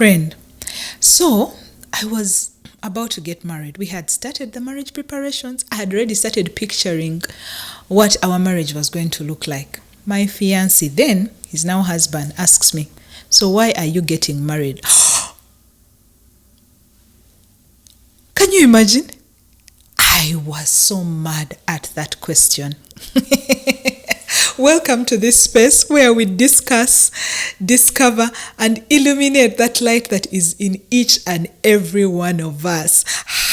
friend. So I was about to get married. We had started the marriage preparations. I had already started picturing what our marriage was going to look like. My fiancé, then his now husband, asks me, "So why are you getting married?" Can you imagine? I was so mad at that question. Welcome to this space where we discuss, discover, and illuminate that light that is in each and every one of us.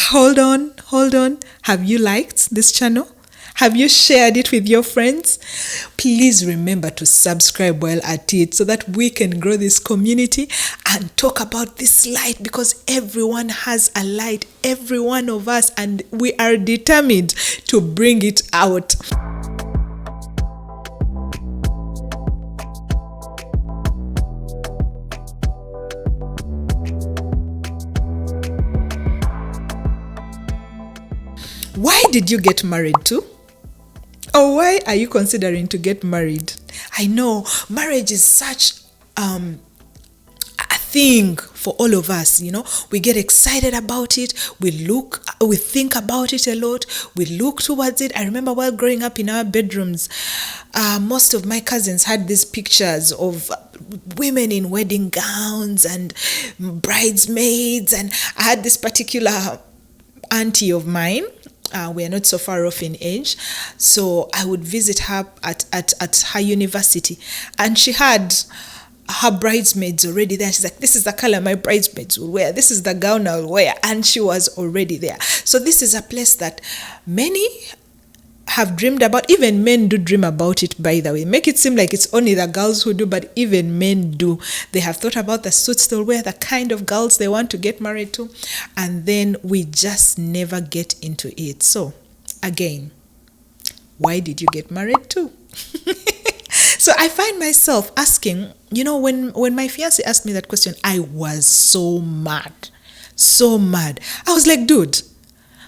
Hold on. Have you liked this channel? Have you shared it with your friends? Please remember to subscribe while at it so that we can grow this community and talk about this light, because everyone has a light, every one of us, and we are determined to bring it out. Why did you get married to? Or why are you considering to get married? I know marriage is such a thing for all of us, we get excited about it. We think about it a lot. We look towards it. I remember while growing up in our bedrooms, most of my cousins had these pictures of women in wedding gowns and bridesmaids. And I had this particular auntie of mine. We are not so far off in age, so I would visit her at her university, and she had her bridesmaids already there. She's like, "This is the color my bridesmaids will wear. This is the gown I'll wear," and she was already there. So this is a place that many have dreamed about. Even men do dream about it, by the way. Make it seem like it's only the girls who do, but even men do. They have thought about the suits they'll wear, the kind of girls they want to get married to, and then we just never get into it. So again, why did you get married to? So I find myself asking, when my fiancé asked me that question, I was so mad. I was like, dude,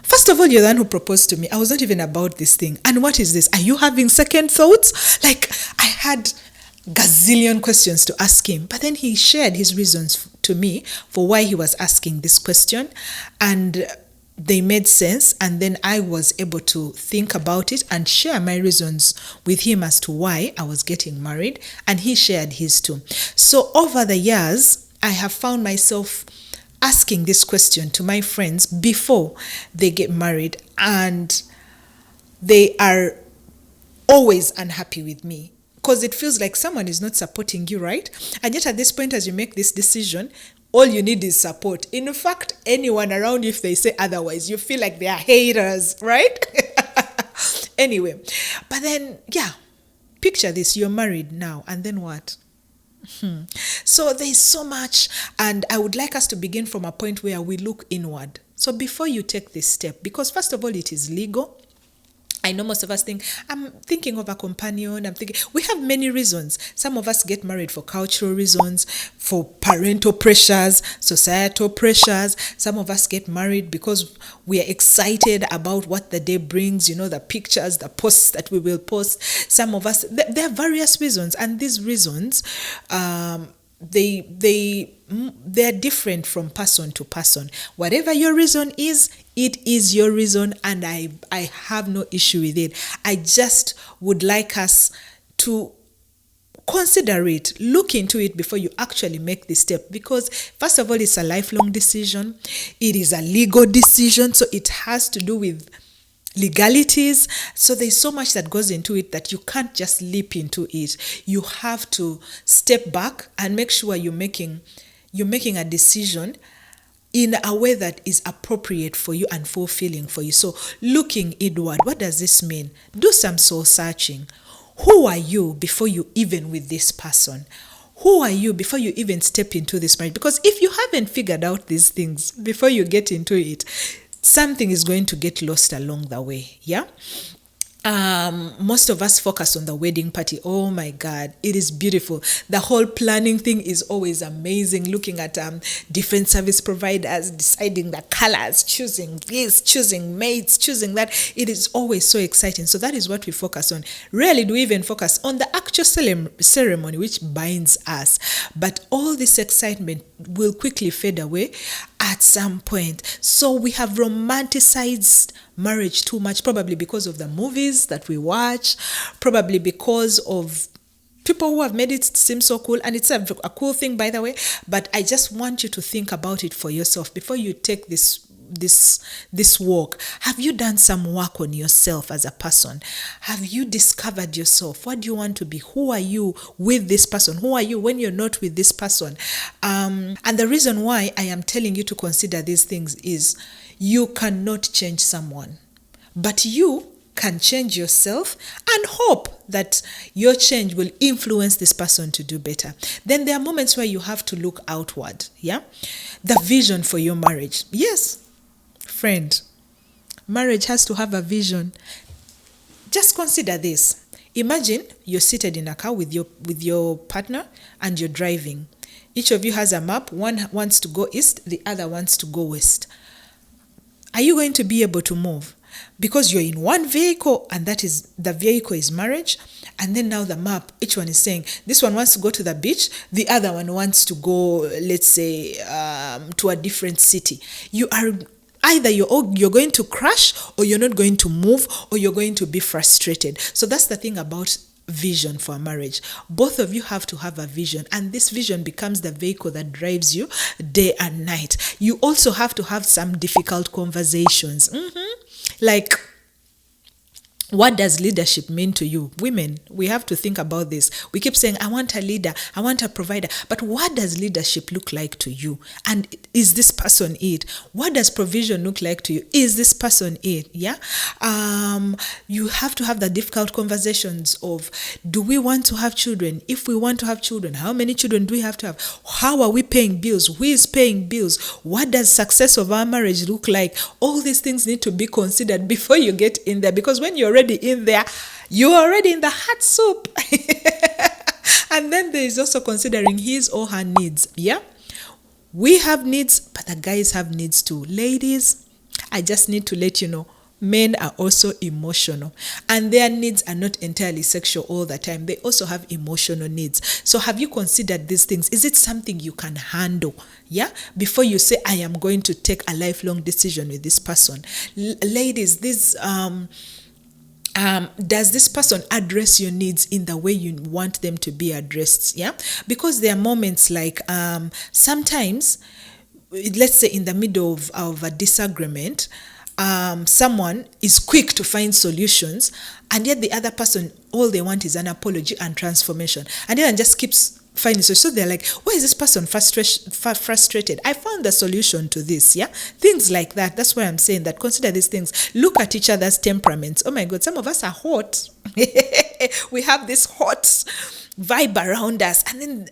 first of all, you're the one who proposed to me. I was not even about this thing. And what is this? Are you having second thoughts? Like, I had gazillion questions to ask him. But then he shared his reasons to me for why he was asking this question. And they made sense. And then I was able to think about it and share my reasons with him as to why I was getting married. And he shared his too. So over the years, I have found myself asking this question to my friends before they get married, and they are always unhappy with me because it feels like someone is not supporting you, right? And yet at this point, as you make this decision, all you need is support. In fact, anyone around you, if they say otherwise, you feel like they are haters, right? Anyway, but then, picture this, you're married now, and then what? So there's so much, and I would like us to begin from a point where we look inward. So before you take this step, because first of all, it is legal. I know most of us think, I'm thinking of a companion, we have many reasons. Some of us get married for cultural reasons, for parental pressures, societal pressures. Some of us get married because we are excited about what the day brings, the pictures, the posts that we will post. Some of us, there are various reasons, and these reasons, they're different from person to person. Whatever your reason is, it is your reason, and I have no issue with it. I just would like us to consider it, look into it before you actually make this step, because first of all, it's a lifelong decision. It is a legal decision, so it has to do with legalities. So there's so much that goes into it that you can't just leap into it. You have to step back and make sure you're making a decision in a way that is appropriate for you and fulfilling for you. So looking inward, what does this mean? Do some soul searching. Who are you before you even with this person? Who are you before you even step into this marriage? Because if you haven't figured out these things before you get into it, something is going to get lost along the way. Yeah. Most of us focus on the wedding party. Oh my God, it is beautiful. The whole planning thing is always amazing. Looking at different service providers, deciding the colors, choosing this, choosing mates, choosing that. It is always so exciting. So that is what we focus on. Rarely do we even focus on the actual ceremony, which binds us. But all this excitement will quickly fade away at some point. So we have romanticized marriage too much, probably because of the movies that we watch, probably because of people who have made it seem so cool. And it's a cool thing, by the way, but I just want you to think about it for yourself before you take this walk. Have you done some work on yourself as a person? Have you discovered yourself? What do you want to be? Who are you with this person? Who are you when you're not with this person? And the reason why I am telling you to consider these things is you cannot change someone, but you can change yourself and hope that your change will influence this person to do better. Then there are moments where you have to look outward. Yeah, the vision for your marriage. Yes, friend, marriage has to have a vision. Just consider this. Imagine you're seated in a car with your partner and you're driving. Each of you has a map. One wants to go east, the other wants to go west. Are you going to be able to move? Because you're in one vehicle, and that is the vehicle is marriage. And then now the map, each one is saying this one wants to go to the beach, the other one wants to go, let's say, to a different city. You are either you're going to crash, or you're not going to move, or you're going to be frustrated. So that's the thing about vision for a marriage. Both of you have to have a vision, and this vision becomes the vehicle that drives you day and night. You also have to have some difficult conversations. Like, what does leadership mean to you? Women, we have to think about this. We keep saying, I want a leader, I want a provider. But what does leadership look like to you? And is this person it? What does provision look like to you? Is this person it? Yeah. You have to have the difficult conversations of, do we want to have children? If we want to have children, how many children do we have to have? How are we paying bills? Who is paying bills? What does success of our marriage look like? All these things need to be considered before you get in there, because when you're already in there, you're already in the hot soup. And then there is also considering his or her needs. Yeah, we have needs, but the guys have needs too. Ladies, I just need to let you know, men are also emotional, and their needs are not entirely sexual all the time. They also have emotional needs. So have you considered these things? Is it something you can handle? Yeah, before you say, I am going to take a lifelong decision with this person. Ladies, this does this person address your needs in the way you want them to be addressed? Yeah, because there are moments like sometimes, let's say in the middle of a disagreement, someone is quick to find solutions, and yet the other person, all they want is an apology and transformation, and then just keeps finding. So they're like, why is this person frustrated? I found the solution to this. Yeah, things like that. That's why I'm saying that consider these things. Look at each other's temperaments. Oh my God, some of us are hot. We have this hot vibe around us, and then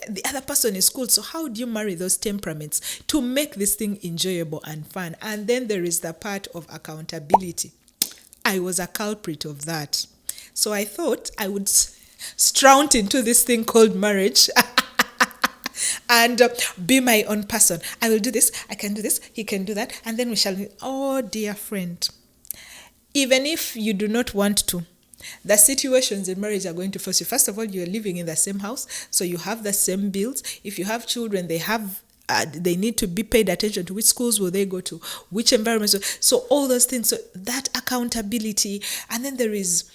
the other person is cool. So how do you marry those temperaments to make this thing enjoyable and fun? And then there is the part of accountability. I was a culprit of that, so I thought I would straunt into this thing called marriage and be my own person. I will do this, I can do this, he can do that, and then we shall. Oh dear friend, even if you do not want to, the situations in marriage are going to force you. First of all, you're living in the same house, so you have the same bills. If you have children, they need to be paid attention to. Which schools will they go to, which environments. So all those things, so that accountability. And then there is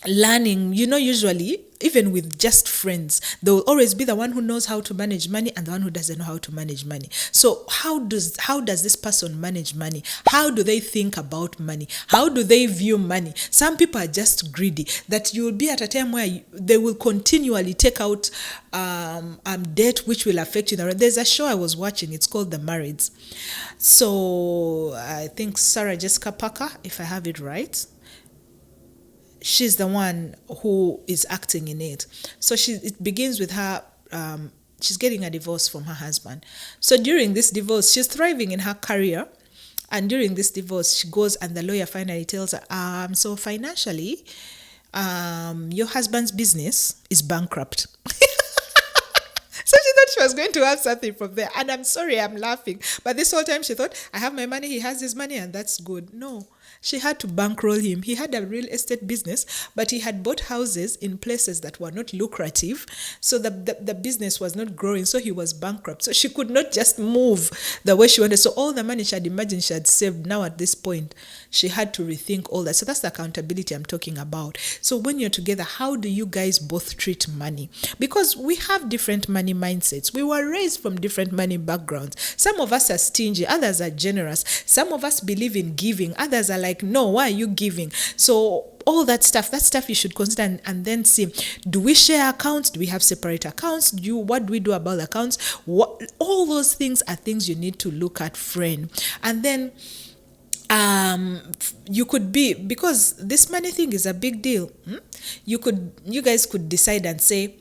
learning. Usually even with just friends, there will always be the one who knows how to manage money and the one who doesn't know how to manage money. So how does this person manage money? How do they think about money? How do they view money? Some people are just greedy, that you will be at a time where they will continually take out debt, which will affect you. There's a show I was watching, it's called The Marrieds. So I think Sarah Jessica Parker, if I have it right, she's the one who is acting in it. So it begins with her, she's getting a divorce from her husband. So during this divorce, she's thriving in her career, And during this divorce, she goes and the lawyer finally tells her, so financially, your husband's business is bankrupt. So she thought she was going to have something from there. And I'm sorry, I'm laughing. But this whole time she thought, I have my money, he has his money, and that's good. No, she had to bankroll him. He had a real estate business, but he had bought houses in places that were not lucrative. So the business was not growing. So he was bankrupt. So she could not just move the way she wanted. So all the money she had imagined she had saved, now at this point, she had to rethink all that. So that's the accountability I'm talking about. So when you're together, how do you guys both treat money? Because we have different money mindsets. We were raised from different money backgrounds. Some of us are stingy, others are generous. Some of us believe in giving, others are like, no, why are you giving? So all that stuff you should consider and then see, do we share accounts? Do we have separate accounts? What do we do about the accounts? All those things are things you need to look at, friend. And then you could be, because this money thing is a big deal. You guys could decide and say,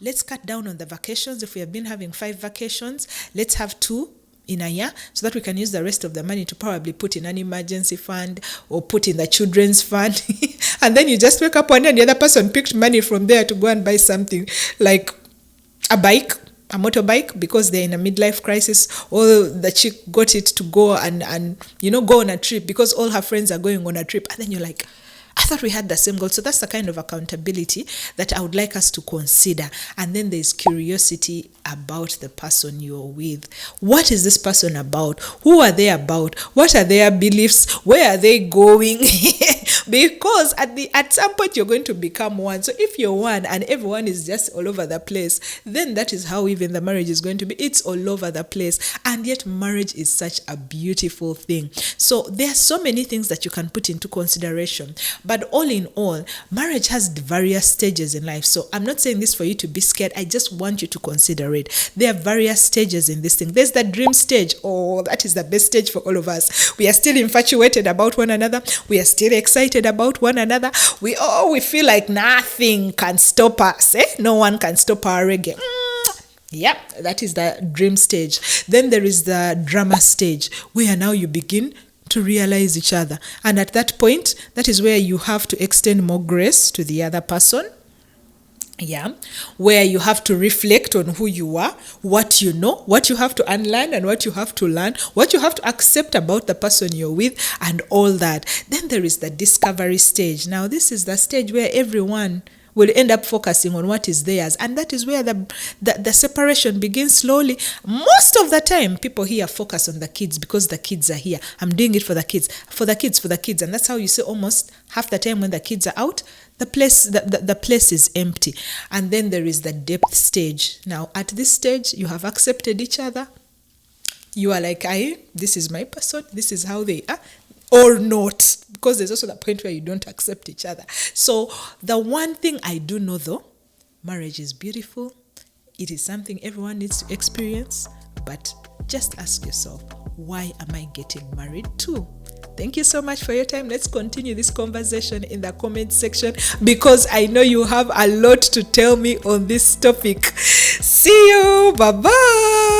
let's cut down on the vacations. If we have been having 5 vacations, let's have 2 in a year, so that we can use the rest of the money to probably put in an emergency fund or put in the children's fund. And then you just wake up one day and the other person picked money from there to go and buy something like a motorbike, because they're in a midlife crisis, or the chick got it to go and go on a trip because all her friends are going on a trip. And then you're like, I thought we had the same goal. So that's the kind of accountability that I would like us to consider. And then there's curiosity about the person you're with. What is this person about? Who are they about? What are their beliefs? Where are they going? Because at some point you're going to become one. So if you're one and everyone is just all over the place, then that is how even the marriage is going to be. It's all over the place. And yet marriage is such a beautiful thing. So there are so many things that you can put into consideration. But all in all, marriage has various stages in life. So I'm not saying this for you to be scared. I just want you to consider it. There are various stages in this thing. There's the dream stage. Oh, that is the best stage for all of us. We are still infatuated about one another. We are still excited about one another. We feel like nothing can stop us. No one can stop our reggae. Yep, that is the dream stage. Then there is the drama stage, where now you begin to realize each other. And at that point, that is where you have to extend more grace to the other person. Yeah, where you have to reflect on who you are, what you know, what you have to unlearn and what you have to learn, what you have to accept about the person you're with, and all that. Then there is the discovery stage. Now, this is the stage where everyone will end up focusing on what is theirs, and that is where the separation begins slowly. Most of the time, people here focus on the kids because the kids are here. I'm doing it for the kids, and that's how you see almost half the time when the kids are out, the place is empty. And then there is the depth stage. Now, at this stage, you have accepted each other. You are like, this is my person, this is how they are. Or not, because there's also the point where you don't accept each other. So the one thing I do know though, marriage is beautiful. It is something everyone needs to experience, but just ask yourself, why am I getting married to? Thank you so much for your time. Let's continue this conversation in the comment section, because I know you have a lot to tell me on this topic. See you. Bye-bye.